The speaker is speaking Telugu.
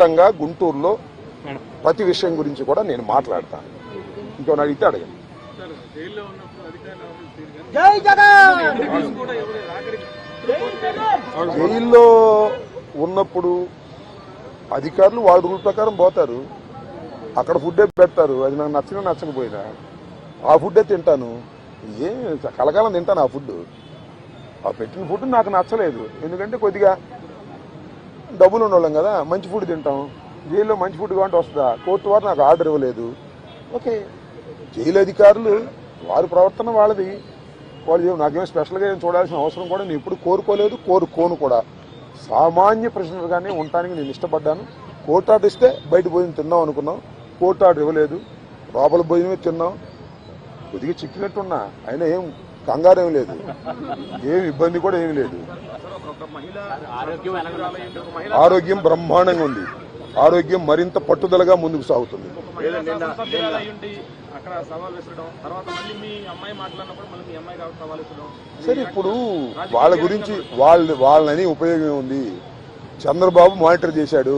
ఖచ్చితంగా గుంటూరులో ప్రతి విషయం గురించి కూడా నేను మాట్లాడతాను. ఇంకేమైనా అడిగితే అడగండి. జైల్లో ఉన్నప్పుడు అధికారులు వాళ్ళ రూల్ ప్రకారం పోతారు, అక్కడ ఫుడ్డే పెడతారు. అది నాకు నచ్చినా నచ్చకపోయినా ఆ ఫుడ్డే తింటాను. ఏం కలకాలం తింటాను ఆ ఫుడ్. ఆ పెట్టిన ఫుడ్ నాకు నచ్చలేదు, ఎందుకంటే కొద్దిగా డబ్బులు ఉండవాళ్ళం కదా, మంచి ఫుడ్ తింటాం. జైల్లో మంచి ఫుడ్ కావాలంటే వస్తుందా? కోర్టు వారు నాకు ఆర్డర్ ఇవ్వలేదు. ఓకే, జైలు అధికారులు వారి ప్రవర్తన వాళ్ళది, వాళ్ళు నాకేమో స్పెషల్గా ఏం చూడాల్సిన అవసరం కూడా నేను ఎప్పుడు కోరుకోలేదు, కోరుకోను కూడా. సామాన్య ప్రశ్నలుగానే ఉండటానికి నేను ఇష్టపడ్డాను. కోర్టు ఆర్డర్ ఇస్తే బయట భోజనం తిన్నాం అనుకున్నాం, కోర్టు ఆర్డర్ ఇవ్వలేదు, లోపల భోజనమే తిన్నాం. కొద్దిగా చిక్కినట్టున్నా, అయినా ఏం కంగారు ఏమి లేదు, ఏమి ఇబ్బంది కూడా ఏమి లేదు. ఆరోగ్యం బ్రహ్మాండంగా ఉంది, ఆరోగ్యం మరింత పట్టుదలగా ముందుకు సాగుతుంది. సరే, ఇప్పుడు వాళ్ళ గురించి వాళ్ళని ఉపయోగం ఉంది. చంద్రబాబు మానిటర్ చేశాడు,